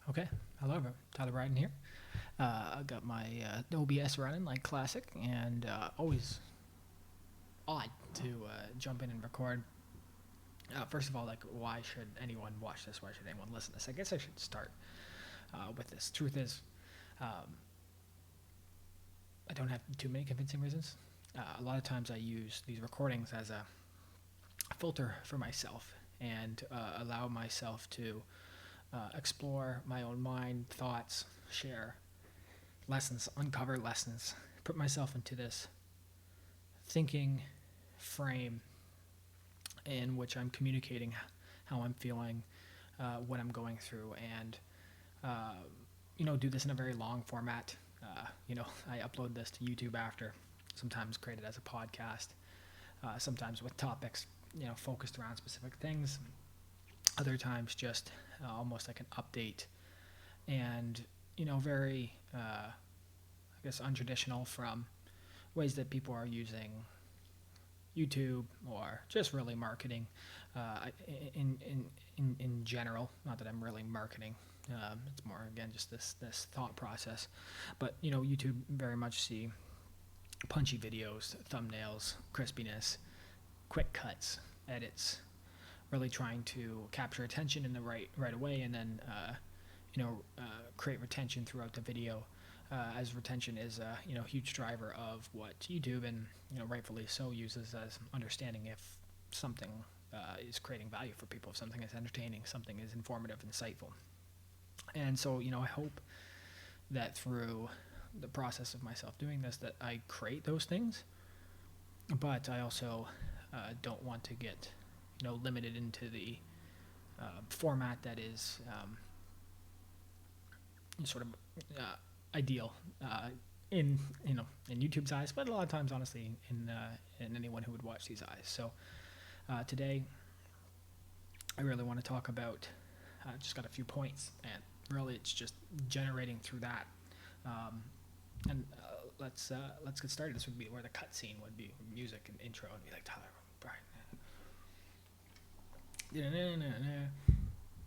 Okay, hello everyone. Tyler Bryden here. I got my OBS running like classic, and always odd to jump in and record. First of all, like, why should anyone watch this? Why should anyone listen to this? I guess I should start with this. Truth is, I don't have too many convincing reasons. A lot of times I use these recordings as a filter for myself and allow myself to explore my own mind, thoughts, share lessons, uncover lessons, put myself into this thinking frame in which I'm communicating how I'm feeling, what I'm going through, and do this in a very long format. I upload this to YouTube after, sometimes create it as a podcast, sometimes with topics, focused around specific things. Other times just almost like an update, and very I guess untraditional from ways that people are using YouTube or just really marketing in general. Not that I'm really marketing. It's more, again, just this thought process. But YouTube very much see punchy videos, thumbnails, crispiness, quick cuts, edits, really trying to capture attention in the right away, and then create retention throughout the video, as retention is a huge driver of what YouTube, and rightfully so, uses as understanding if something is creating value for people, if something is entertaining, something is informative, insightful. And so I hope that through the process of myself doing this, that I create those things, but I also don't want to get limited into the format that is sort of ideal in YouTube's eyes, but a lot of times, honestly, in anyone who would watch these eyes. So today, I really want to talk about just got a few points, and really it's just generating through that. And let's get started. This would be where the cutscene would be, music and intro, and be like, Tyler, Brian.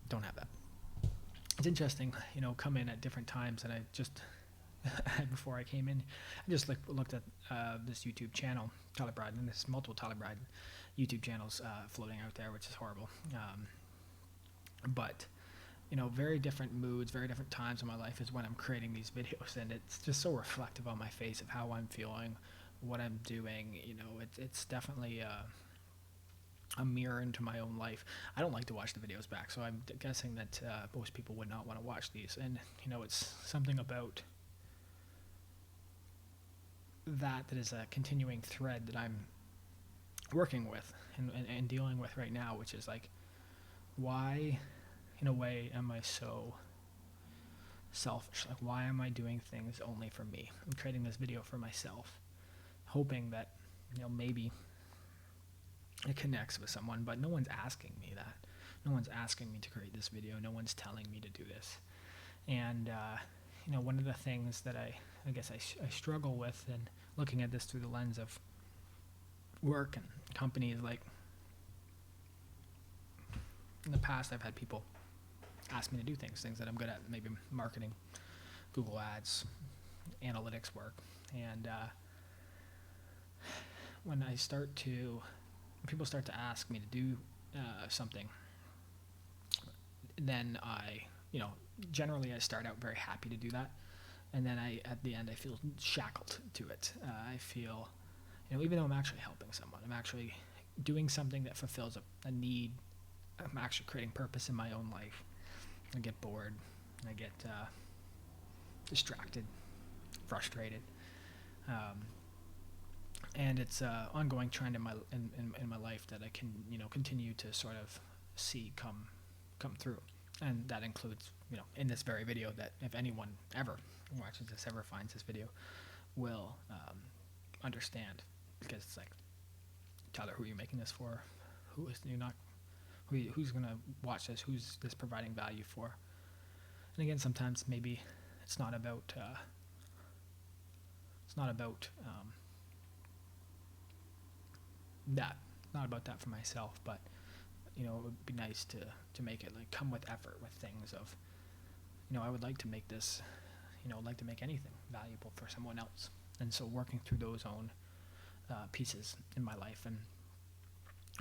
Don't have that. It's interesting, come in at different times, and I just before I came in, I just looked at this YouTube channel, Tyler Bryden, and there's multiple Tyler Bryden YouTube channels floating out there, which is horrible. But very different moods, very different times in my life is when I'm creating these videos, and it's just so reflective on my face of how I'm feeling, what I'm doing. It's definitely a mirror into my own life. I don't like to watch the videos back, so I'm guessing that most people would not want to watch these. And it's something about that is a continuing thread that I'm working with and dealing with right now, which is like, why in a way am I so selfish? Like, why am I doing things only for me? I'm creating this video for myself, hoping that maybe it connects with someone, but no one's asking me that. No one's asking me to create this video. No one's telling me to do this. And one of the things that I guess I struggle with, and looking at this through the lens of work and companies, like, in the past I've had people ask me to do things that I'm good at, maybe marketing, Google Ads, analytics work, and when people start to ask me to do something, then I generally I start out very happy to do that, and then at the end I feel shackled to it. I feel, even though I'm actually helping someone, I'm actually doing something that fulfills a need, I'm actually creating purpose in my own life, I get bored, I get distracted, frustrated, and it's an ongoing trend in my life that I can continue to sort of see come through, and that includes in this very video, that if anyone ever watches this, ever finds this video, will understand, because it's like, Tyler, who are you making this for? Who's gonna watch this? Who's this providing value for? And again, sometimes maybe it's not about that, not about that for myself, but it would be nice to make it like come with effort, with things of I would like to make this, like to make anything valuable for someone else. And so working through those own pieces in my life. And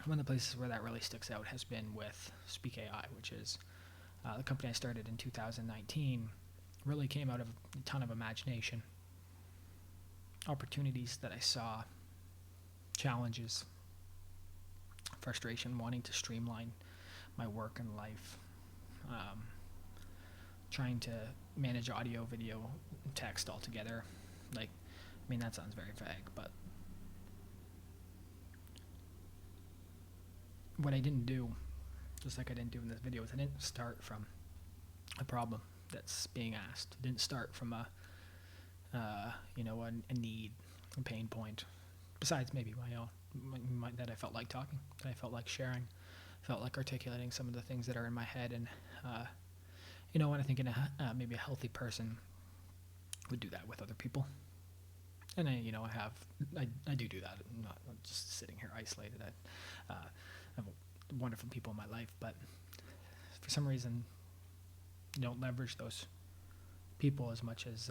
one of the places where that really sticks out has been with 𝗵ឆ, which is the company I started in 2019. Really came out of a ton of imagination, opportunities that I saw, challenges, frustration, wanting to streamline my work and life, trying to manage audio, video, and text all together. That sounds very vague, but what I didn't do, just like I didn't do in this video, is I didn't start from a problem that's being asked. It didn't start from a need, a pain point, besides maybe my own, that I felt like talking, that I felt like sharing, felt like articulating some of the things that are in my head. And when I think maybe a healthy person would do that with other people. And I do that. I'm not just sitting here isolated. I have wonderful people in my life, but for some reason, don't leverage those people as much as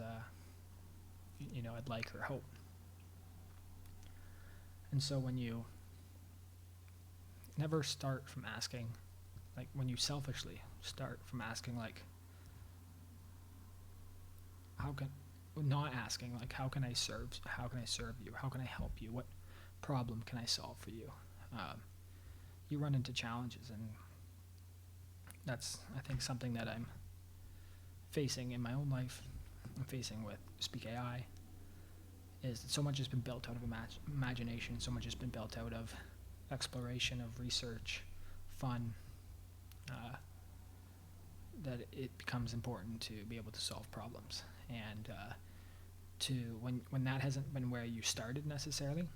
I'd like or hope. And so when you never start from asking, when you selfishly start from asking, how can I serve you? How can I help you? What problem can I solve for you? You run into challenges, and that's, I think, something that I'm facing in my own life. I'm facing with 𝗵ឆ, is that so much has been built out of imagination, so much has been built out of exploration, of research, fun, that it becomes important to be able to solve problems. And when that hasn't been where you started necessarily,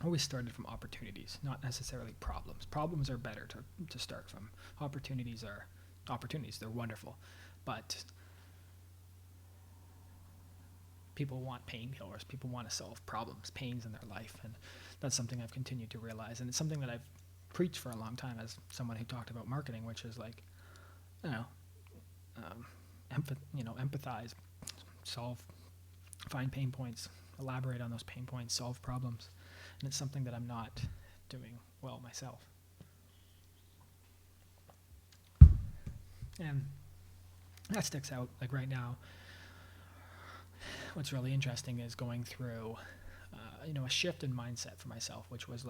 always started from opportunities, not necessarily problems. Problems are better to start from. Opportunities, they're wonderful, but people want painkillers. People want to solve problems, pains in their life, and that's something I've continued to realize. And it's something that I've preached for a long time as someone who talked about marketing, which is empathize, find pain points, elaborate on those pain points, solve problems. And it's something that I'm not doing well myself. And that sticks out. Right now, what's really interesting is going through, a shift in mindset for myself, which was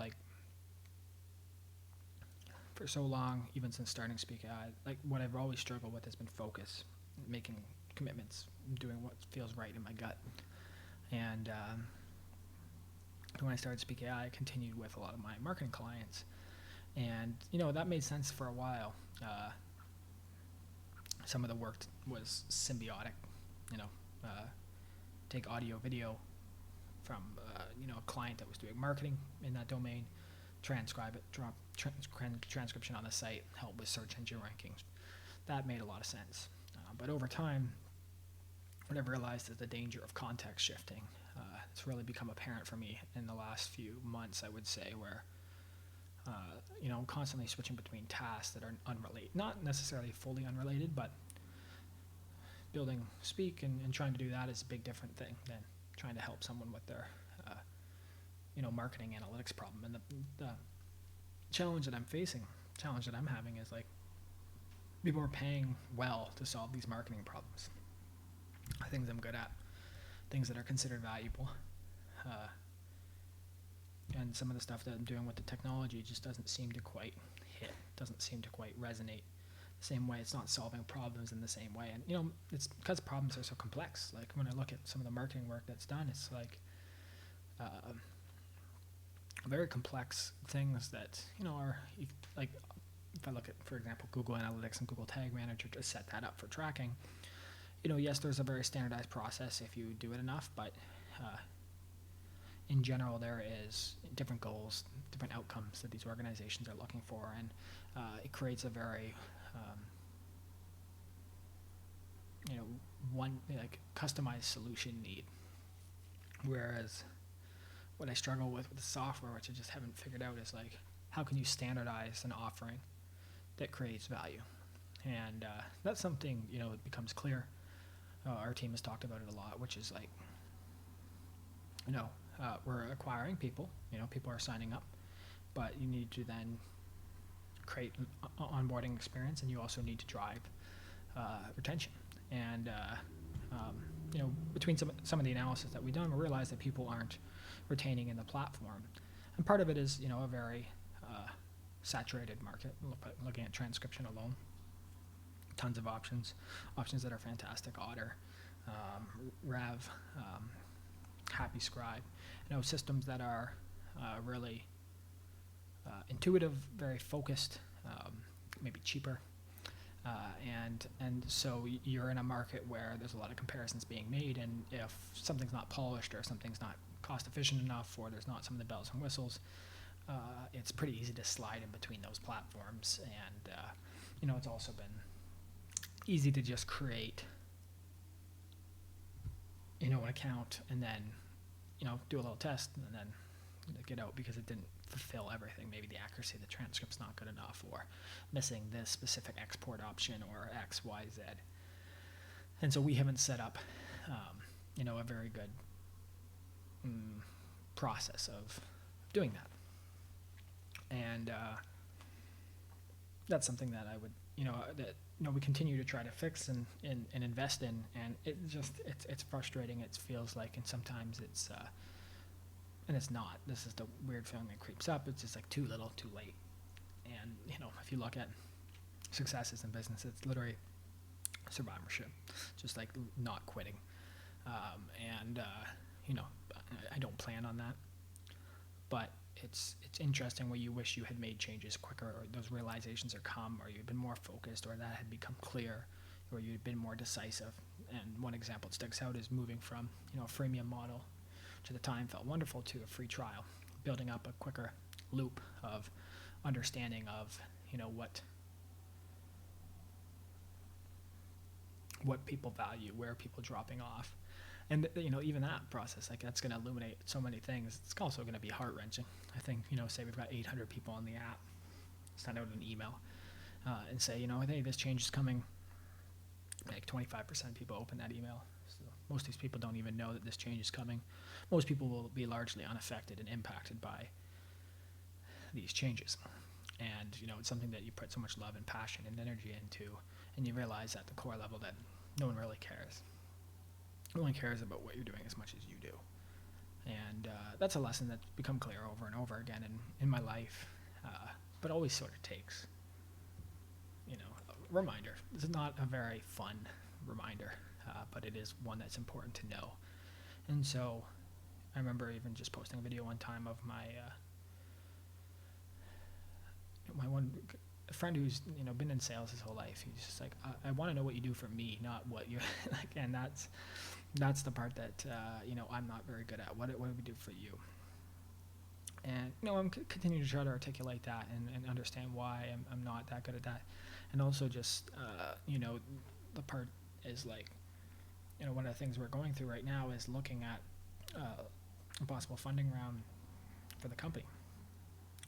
for so long, even since starting 𝗵ឆ, what I've always struggled with has been focus, making commitments, doing what feels right in my gut. And when I started 𝗵ឆ, I continued with a lot of my marketing clients, and that made sense for a while. Some of the work was symbiotic, take audio, video from a client that was doing marketing in that domain, transcribe it, drop transcription on the site, help with search engine rankings. That made a lot of sense. But over time, what I've realized is the danger of context shifting. It's really become apparent for me in the last few months, I would say, where I'm constantly switching between tasks that are unrelated, not necessarily fully unrelated, but building Speak and trying to do that is a big different thing than trying to help someone with their marketing analytics problem. And the challenge that I'm having is people are paying well to solve these marketing problems, things I'm good at, things that are considered valuable, and some of the stuff that I'm doing with the technology just doesn't seem to quite hit, doesn't seem to quite resonate the same way. It's not solving problems in the same way, and it's because problems are so complex. When I look at some of the marketing work that's done, it's very complex things that are if I look at, for example, Google Analytics and Google Tag Manager to set that up for tracking, yes, there's a very standardized process if you do it enough, but in general, there is different goals, different outcomes that these organizations are looking for, and it creates a very customized solution need. Whereas what I struggle with the software, which I just haven't figured out, is how can you standardize an offering that creates value? And that's something, it becomes clear. Our team has talked about it a lot, which is like, we're acquiring people, people are signing up, but you need to then create an onboarding experience, and you also need to drive retention. And between some of the analysis that we've done, we realized that people aren't retaining in the platform, and part of it is a very saturated market. Looking at transcription alone, tons of options that are fantastic. Otter, Rev, 𝗵𝗵, systems that are really intuitive, very focused, maybe cheaper. And so you're in a market where there's a lot of comparisons being made, and if something's not polished or something's not cost efficient enough, or there's not some of the bells and whistles, it's pretty easy to slide in between those platforms. And it's also been easy to just create an account and then do a little test and then get out because it didn't fulfill everything. Maybe the accuracy of the transcript's not good enough, or missing this specific export option, or X, Y, Z. And so we haven't set up, a very good process of doing that. And that's something that I would, we continue to try to fix and invest in. And it's frustrating. It feels like, and sometimes it's, and it's not. This is the weird feeling that creeps up. It's just like too little, too late. And, if you look at successes in business, it's literally survivorship, just like not quitting. I don't plan on that. But it's interesting where you wish you had made changes quicker, or those realizations had come, or you've been more focused, or that had become clear, or you'd been more decisive. And one example that sticks out is moving from, a freemium model, which at the time felt wonderful, to a free trial, building up a quicker loop of understanding of, what people value, where are people dropping off. And, even that process, like, that's going to illuminate so many things. It's also going to be heart-wrenching. I think, say we've got 800 people on the app, send out an email and say, hey, this change is coming. Like 25% of people open that email. So most of these people don't even know that this change is coming. Most people will be largely unaffected and impacted by these changes. And, it's something that you put so much love and passion and energy into, and you realize at the core level that no one really cares. No one cares about what you're doing as much as you do. And that's a lesson that's become clear over and over again in my life, but always sort of takes, a reminder. This is not a very fun reminder, but it is one that's important to know. And so I remember even just posting a video one time of my one friend who's been in sales his whole life. He's just like, I want to know what you do for me, not what you're like. And that's the part that I'm not very good at. What do we do for you? And I'm continuing to try to articulate that and understand why I'm not that good at that. And also just the part is like, one of the things we're going through right now is looking at a possible funding round for the company.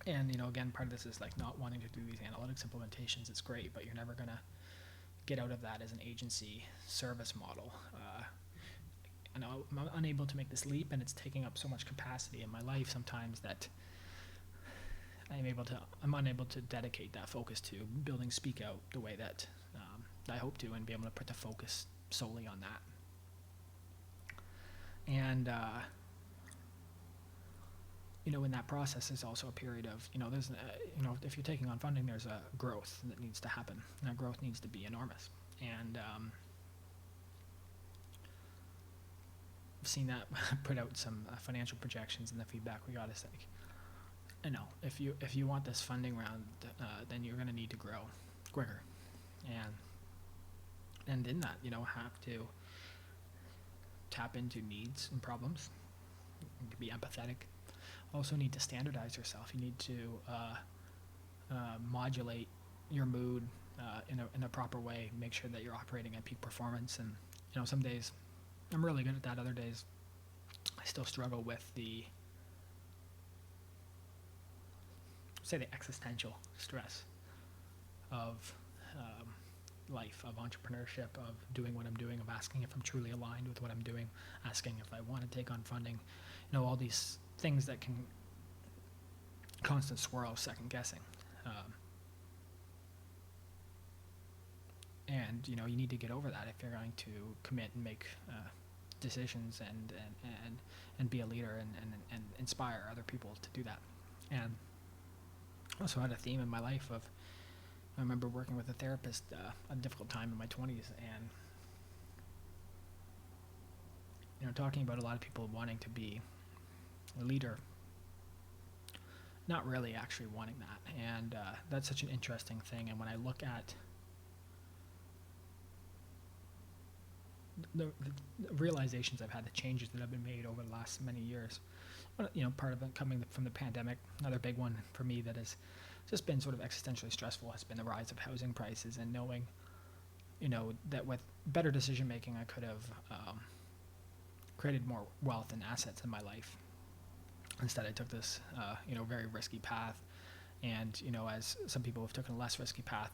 And again, part of this is like not wanting to do these analytics implementations. It's great, but you're never gonna get out of that as an agency service model. I'm unable to make this leap, and it's taking up so much capacity in my life sometimes that I'm unable to dedicate that focus to building Speak Out the way that I hope to, and be able to put the focus solely on that. And in that process is also a period of, there's, if you're taking on funding, there's a growth that needs to happen. And that growth needs to be enormous. And I've seen that put out some financial projections, and the feedback we got is like, if you want this funding round, then you're going to need to grow quicker. And in that, have to tap into needs and problems, be empathetic. Also need to standardize yourself. You need to modulate your mood in a proper way. Make sure that you're operating at peak performance. And some days I'm really good at that. Other days I still struggle with the existential stress of life of entrepreneurship, of doing what I'm doing, of asking if I'm truly aligned with what I'm doing, asking if I want to take on funding, all these things that can constant swirl, second guessing. And you need to get over that if you're going to commit and make decisions and be a leader and inspire other people to do that. And also had a theme in my life of, I remember working with a therapist a difficult time in my 20s, and talking about a lot of people wanting to be a leader, not really actually wanting that. And that's such an interesting thing. And when I look at the realizations I've had, the changes that have been made over the last many years, part of it coming from the pandemic, another big one for me that has just been sort of existentially stressful has been the rise of housing prices, and knowing, that with better decision making I could have created more wealth and assets in my life. Instead, I took this, very risky path, and as some people have taken a less risky path,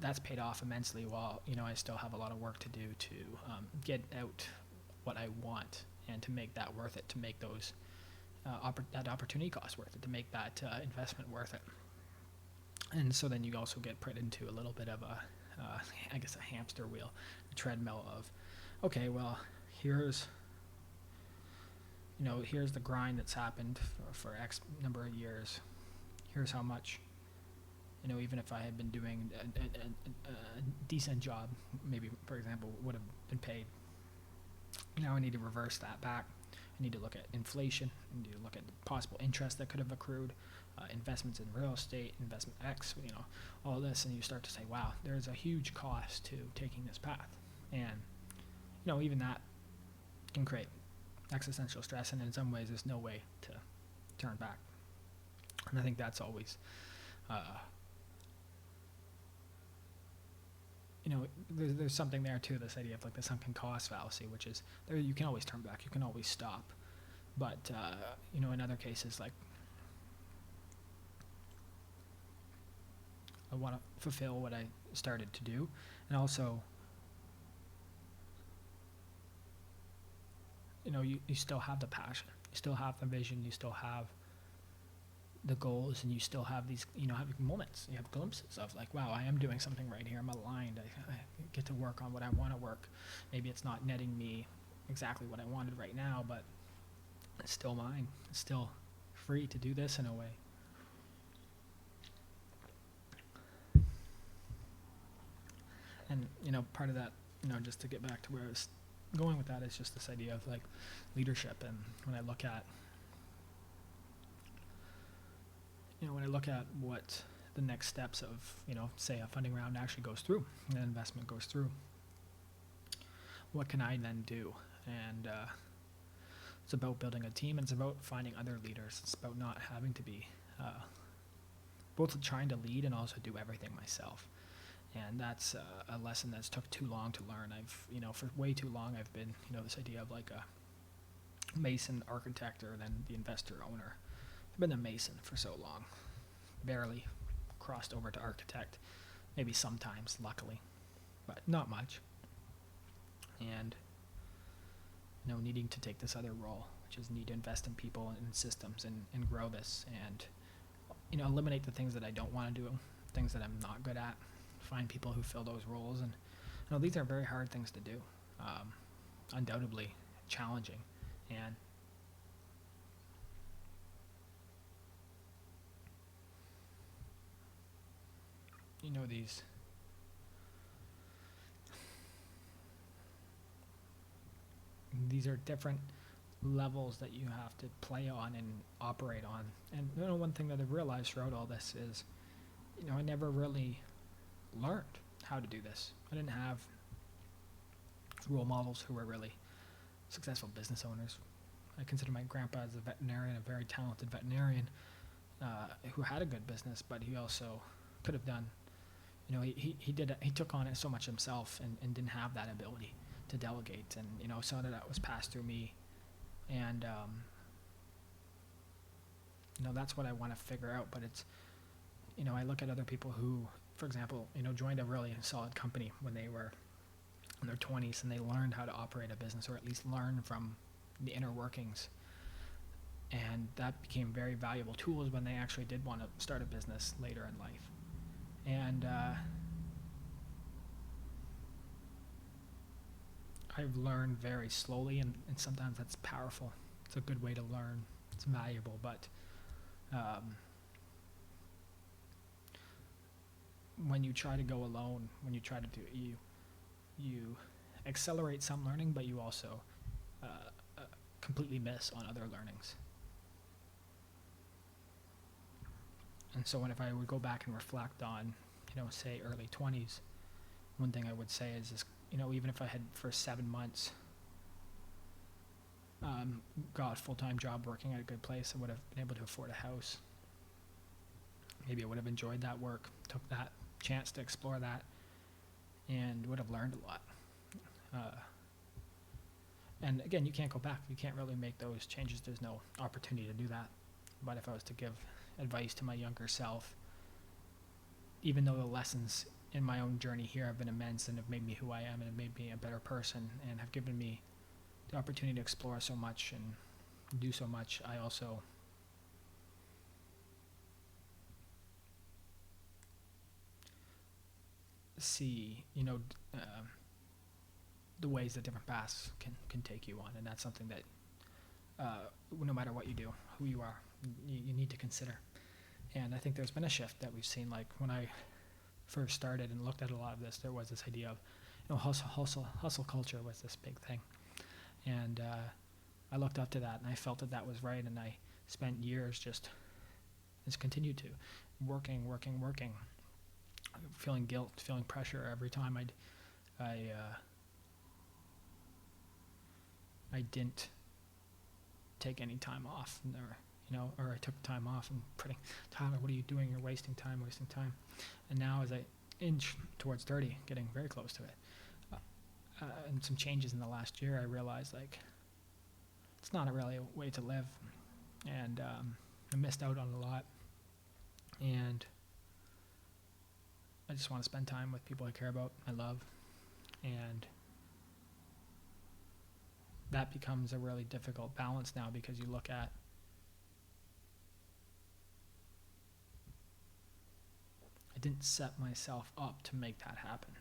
that's paid off immensely. While I still have a lot of work to do to get out what I want and to make that worth it, to make those that opportunity cost worth it, to make that investment worth it. And so then you also get put into a little bit of a hamster wheel, a treadmill of, okay, well, here's the grind that's happened for X number of years. Here's how much, even if I had been doing a decent job, maybe, for example, would have been paid. Now I need to reverse that back. I need to look at inflation. I need to look at the possible interest that could have accrued, investments in real estate, investment X, all this, and you start to say, wow, there's a huge cost to taking this path. And, even that can create existential stress, and in some ways there's no way to turn back. And I think that's always, there's something there too, this idea of like the sunken cost fallacy, which is there, you can always turn back, you can always stop. But, in other cases, like, I want to fulfill what I started to do, and also, you still have the passion, you still have the vision, you still have the goals, and you still have these, have moments, you have glimpses of like, wow, I am doing something right here, I'm aligned, I get to work on what I want to work. Maybe it's not netting me exactly what I wanted right now, but it's still mine. It's still free to do this in a way. And, part of that, just to get back to where I was going with that, is just this idea of like leadership. And when I look at, what the next steps of, say a funding round actually goes through, an investment goes through, what can I then do? And it's about building a team, and it's about finding other leaders. It's about not having to be both trying to lead and also do everything myself. And that's a lesson that's took too long to learn. For way too long I've been, this idea of like a mason, architect, or then the investor owner. I've been a mason for so long, barely crossed over to architect, maybe sometimes, luckily, but not much. And needing to take this other role, which is need to invest in people and systems and grow this, and eliminate the things that I don't want to do, things that I'm not good at, find people who fill those roles. And these are very hard things to do, undoubtedly challenging. And these are different levels that you have to play on and operate on. And one thing that I've realized throughout all this is, I never really learned how to do this. I didn't have role models who were really successful business owners. I consider my grandpa as a veterinarian, a very talented veterinarian, who had a good business, but he also could have done, he took on it so much himself and didn't have that ability to delegate. And, some of that was passed through me. And, that's what I want to figure out. But it's, I look at other people who for example, joined a really solid company when they were in their 20s, and they learned how to operate a business, or at least learn from the inner workings. And that became very valuable tools when they actually did want to start a business later in life. And I've learned very slowly, and sometimes that's powerful. It's a good way to learn. It's valuable, but when you try to go alone, when you try to do it, you accelerate some learning, but you also completely miss on other learnings. And so if I would go back and reflect on, say early 20s, one thing I would say is this, even if I had for 7 months got a full-time job working at a good place, I would have been able to afford a house. Maybe I would have enjoyed that work, took that chance to explore that, and would have learned a lot. And again, you can't go back. You can't really make those changes. There's no opportunity to do that. But if I was to give advice to my younger self, even though the lessons in my own journey here have been immense and have made me who I am and have made me a better person and have given me the opportunity to explore so much and do so much, I also see, the ways that different paths can take you on. And that's something that no matter what you do, who you are, you need to consider. And I think there's been a shift that we've seen. Like when I first started and looked at a lot of this, there was this idea of, hustle culture was this big thing. And I looked up to that, and I felt that was right. And I spent years just continued to working, feeling guilt, feeling pressure every time I didn't take any time off, or I took time off and putting, Tyler, what are you doing? You're wasting time. And now as I inch towards 30, getting very close to it, and some changes in the last year, I realized it's not really a way to live, and I missed out on a lot, and I just want to spend time with people I care about, I love, and that becomes a really difficult balance now, because you look at I didn't set myself up to make that happen.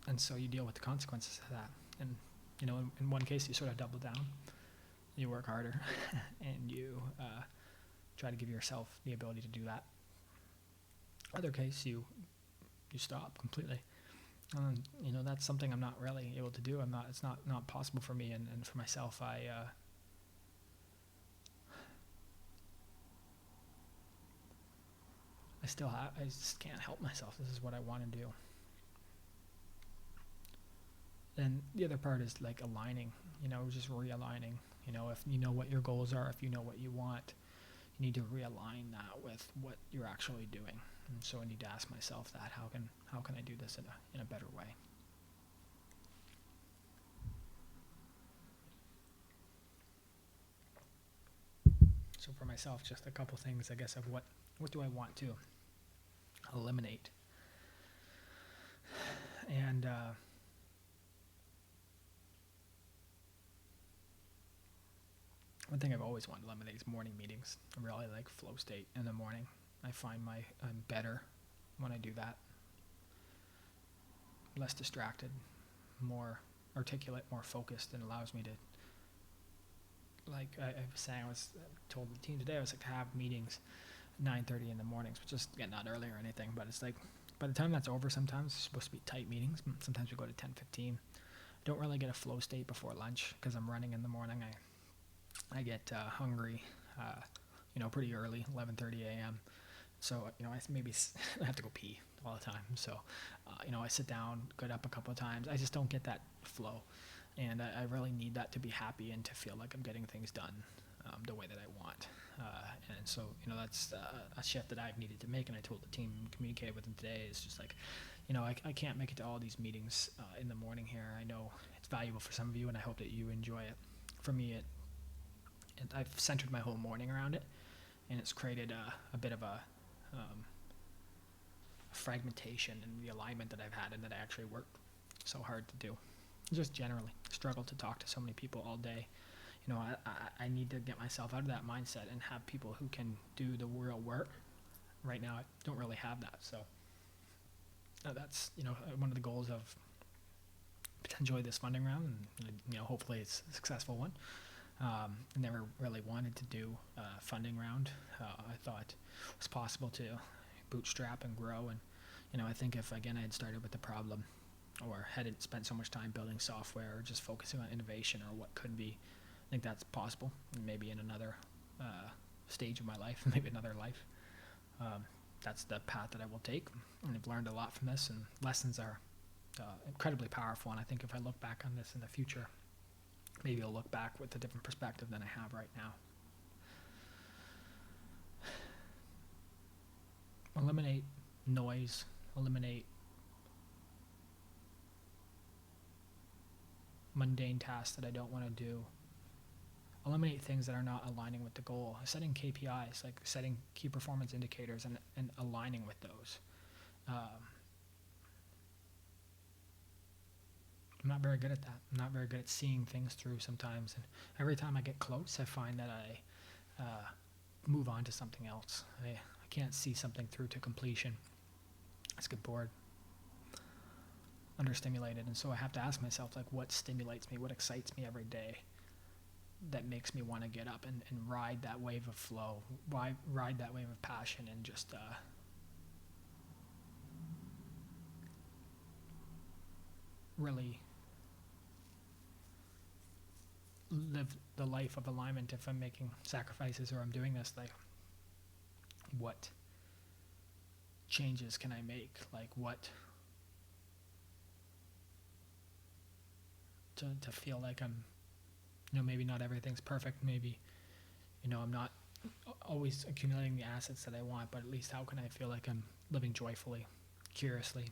And so you deal with the consequences of that. And, in one case, you sort of double down. You work harder, and you try to give yourself the ability to do that. Other case, you stop completely. That's something I'm not really able to do. It's not possible for me, and for myself, I just can't help myself. This is what I want to do. And the other part is like aligning, just realigning. If you know what your goals are, if you know what you want, you need to realign that with what you're actually doing. And so I need to ask myself that, how can I do this in a better way? So for myself, just a couple things, I guess, of what do I want to eliminate? And one thing I've always wanted to eliminate is morning meetings. I really like flow state in the morning. I find I'm better when I do that. Less distracted, more articulate, more focused, and allows me to, like I was saying, I told the team today, I was like, have meetings 9:30 in the mornings, which is, again, not early or anything, but it's like, by the time that's over, sometimes it's supposed to be tight meetings. Sometimes we go to 10:15. Don't really get a flow state before lunch because I'm running in the morning. I get hungry, pretty early, 11:30 a.m. So, I maybe I have to go pee all the time. So, I sit down, get up a couple of times. I just don't get that flow. And I really need that to be happy and to feel like I'm getting things done the way that I want. And so, that's a shift that I've needed to make. And I told the team, communicated with them today, it's just like, I can't make it to all these meetings in the morning here. I know it's valuable for some of you, and I hope that you enjoy it. For me, I've centered my whole morning around it, and it's created a bit of a fragmentation in the alignment that I've had and that I actually work so hard to do. Just generally struggle to talk to so many people all day. You know, I need to get myself out of that mindset and have people who can do the real work. Right now, I don't really have that. So that's, you know, one of the goals of to enjoy this funding round, and, you know, hopefully it's a successful one. I never really wanted to do a funding round. I thought it was possible to bootstrap and grow. And, you know, I think if, again, I had started with the problem or hadn't spent so much time building software or just focusing on innovation or what could be, I think that's possible. And maybe in another stage of my life, maybe another life. That's the path that I will take. And I've learned a lot from this, and lessons are incredibly powerful. And I think if I look back on this in the future, maybe I'll look back with a different perspective than I have right now. Eliminate noise, eliminate mundane tasks that I don't want to do, eliminate things that are not aligning with the goal, setting KPIs, like setting key performance indicators and aligning with those. I'm not very good at that. I'm not very good at seeing things through sometimes. And every time I get close, I find that I move on to something else. I can't see something through to completion. I just get bored, understimulated. And so I have to ask myself, like, what stimulates me? What excites me every day that makes me want to get up and ride that wave of flow, ride that wave of passion, and just really live the life of alignment. If I'm making sacrifices or I'm doing this, like, what changes can I make? Like, what to feel like I'm, you know, maybe not everything's perfect. Maybe, you know, I'm not always accumulating the assets that I want, but at least how can I feel like I'm living joyfully, curiously,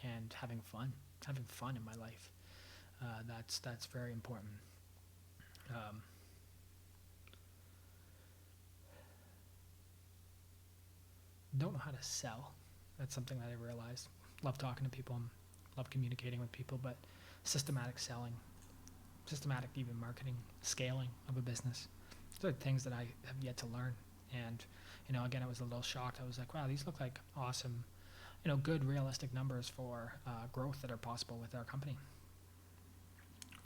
and having fun in my life. That's very important. Don't know how to sell. That's something that I realized. Love talking to people, love communicating with people, but systematic selling, systematic even marketing, scaling of a business, those are things that I have yet to learn. And, you know, again, I was a little shocked. I was like, wow, these look like awesome, you know, good realistic numbers for growth that are possible with our company.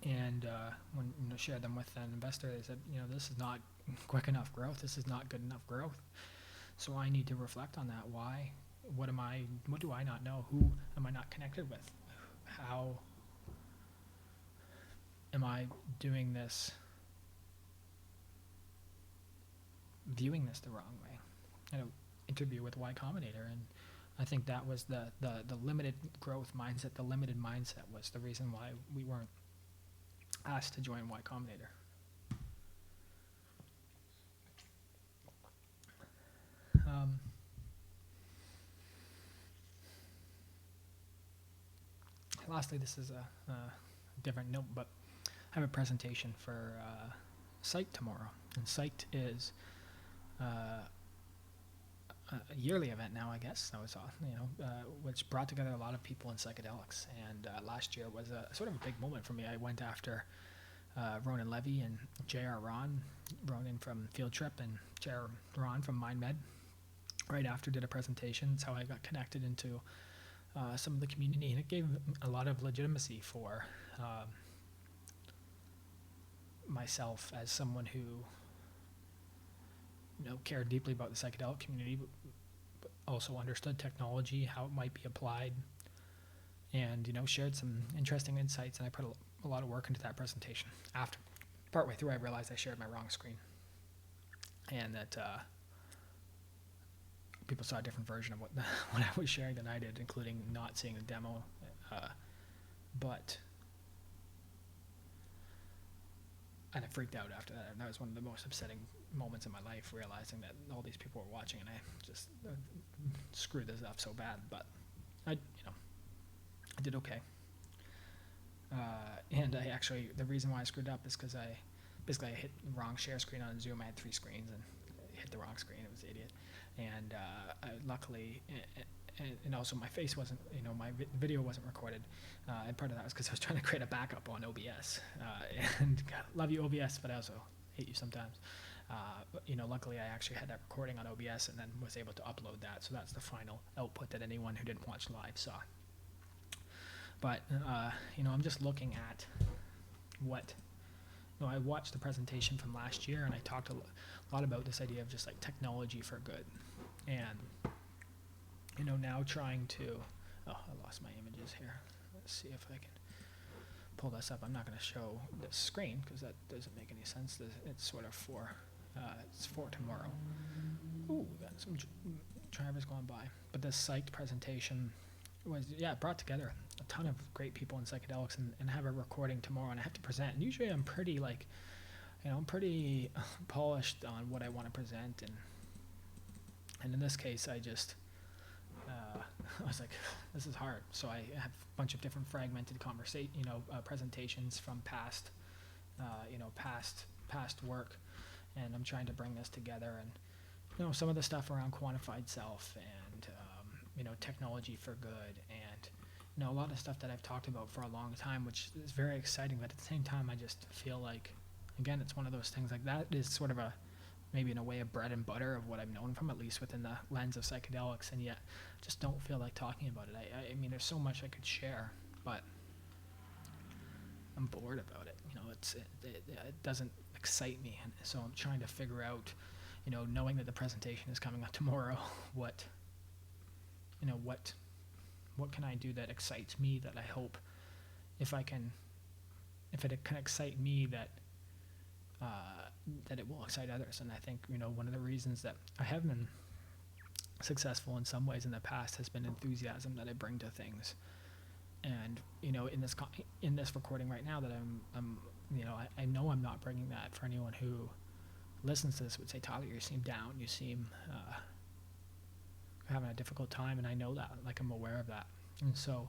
And when, you know, shared them with an investor, they said, you know, this is not quick enough growth. This is not good enough growth. So I need to reflect on that. Why? What do I not know? Who am I not connected with? How am I doing this, viewing this the wrong way? I had an interview with 𝗦𝗽𝗏𝗏𝗏𝗏, and I think that was the limited growth mindset, the limited mindset was the reason why we weren't asked to join 𝗦𝗽𝗏𝗏𝗏𝗏. Lastly, this is a different note, but I have a presentation for 𝗖ście tomorrow. And 𝗖ście is a yearly event now, I guess. That was, which brought together a lot of people in psychedelics. And last year was a sort of a big moment for me. I went after Ronan Levy and J.R. Ron, Ronan from Field Trip and J.R. Ron from MindMed. Right after, did a presentation. That's how I got connected into some of the community, and it gave a lot of legitimacy for myself as someone who, you know, cared deeply about the psychedelic community, but also understood technology, how it might be applied, and, you know, shared some interesting insights. And I put a lot of work into that presentation. After, partway through, I realized I shared my wrong screen, and that people saw a different version of what I was sharing than I did, including not seeing the demo. And I freaked out after that. And that was one of the most upsetting moments in my life, realizing that all these people were watching, and I just screwed this up so bad. But I did okay. And I actually, the reason why I screwed up is because I basically I hit the wrong share screen on Zoom. I had 3 screens and hit the wrong screen. It was an idiot. And luckily, and also my face wasn't, my video wasn't recorded. And part of that was because I was trying to create a backup on OBS. And God, love you, OBS, but I also hate you sometimes. But, luckily I actually had that recording on OBS and then was able to upload that. So that's the final output that anyone who didn't watch live saw. But, I'm just looking at what, I watched the presentation from last year and I talked a lot about this idea of just like technology for good. And, now trying to, I lost my images here. Let's see if I can pull this up. I'm not going to show the screen because that doesn't make any sense. It's sort of it's for tomorrow. Ooh, we got some drivers going by. But this psyched presentation was, it brought together a ton of great people in psychedelics and have a recording tomorrow and I have to present. And usually I'm pretty I'm pretty polished on what I want to present. And in this case, I just, I was like, this is hard. So I have a bunch of different fragmented presentations from past work, and I'm trying to bring this together. And some of the stuff around quantified self and technology for good, and a lot of stuff that I've talked about for a long time, which is very exciting. But at the same time, I just feel like, again, it's one of those things like that is sort of maybe in a way a bread and butter of what I'm known from, at least within the lens of psychedelics, and yet just don't feel like talking about it. I mean, there's so much I could share, but I'm bored about it. It doesn't excite me, and so I'm trying to figure out, knowing that the presentation is coming up tomorrow, what can I do that excites me, that I hope if it can excite me, that it will excite others. And I think, one of the reasons that I have been successful in some ways in the past has been enthusiasm that I bring to things. And, in this recording right now that I know I'm not bringing that for anyone who listens to this would say, Tyler, you seem down, you seem having a difficult time, and I know that, like I'm aware of that. And so,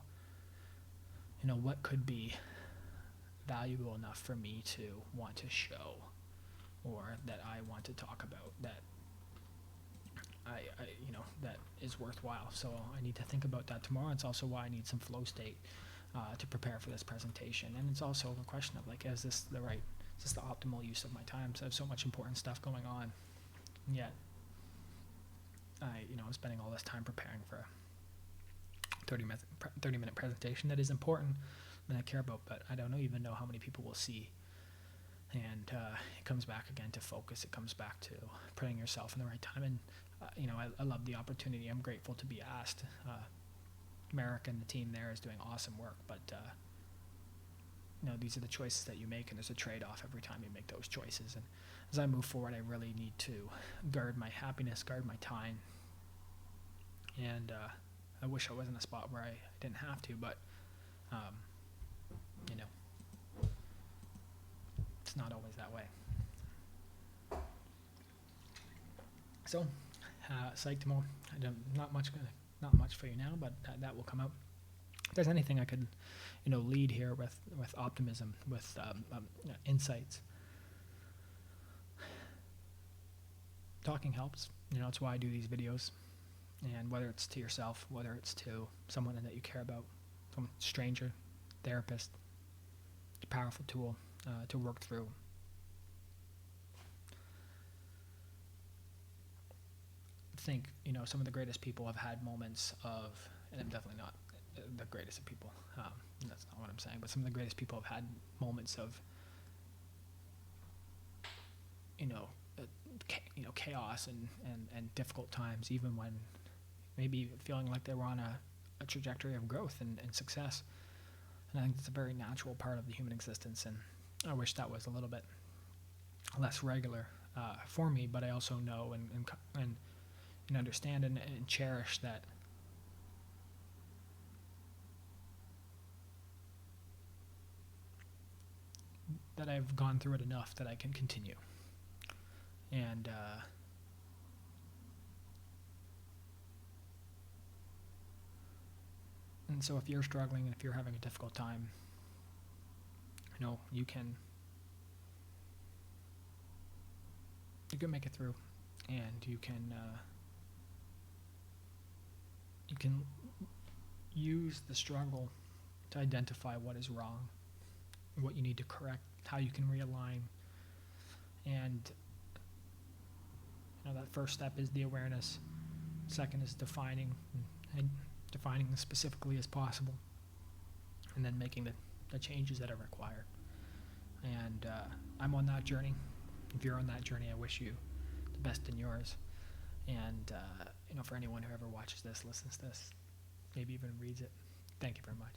what could be valuable enough for me to want to show, or that I want to talk about, that I that is worthwhile. So I need to think about that tomorrow. It's also why I need some flow state to prepare for this presentation. And it's also a question of like, is this the optimal use of my time? So I have so much important stuff going on, and yet I'm spending all this time preparing for a 30-minute presentation that is important and I care about, but I don't even know how many people will see. And it comes back again to focus. It comes back to putting yourself in the right time. And I love the opportunity. I'm grateful to be asked. Merrick and the team there is doing awesome work, but these are the choices that you make, and there's a trade-off every time you make those choices. And as I move forward, I really need to guard my happiness, guard my time. And I wish I was in a spot where I didn't have to, but it's not always that way. So, psych tomorrow. Not much for you now, but that will come out. If there's anything I could, lead here with optimism, with insights. Talking helps. It's why I do these videos. And whether it's to yourself, whether it's to someone that you care about, some stranger, therapist, it's a powerful tool to work through. I think, some of the greatest people have had moments of, and I'm definitely not the greatest of people, that's not what I'm saying, but some of the greatest people have had moments of, chaos and difficult times, even when maybe feeling like they were on a trajectory of growth and success. And I think it's a very natural part of the human existence, and I wish that was a little bit less regular for me, but I also know and understand and cherish that I've gone through it enough that I can continue. And so if you're struggling and if you're having a difficult time, you can you can make it through, and you can use the struggle to identify what is wrong, what you need to correct, how you can realign. And that first step is the awareness. Second is defining as specifically as possible, and then making the changes that are required. And I'm on that journey. If you're on that journey, I wish you the best in yours. And for anyone who ever watches this, listens to this, maybe even reads it, thank you very much.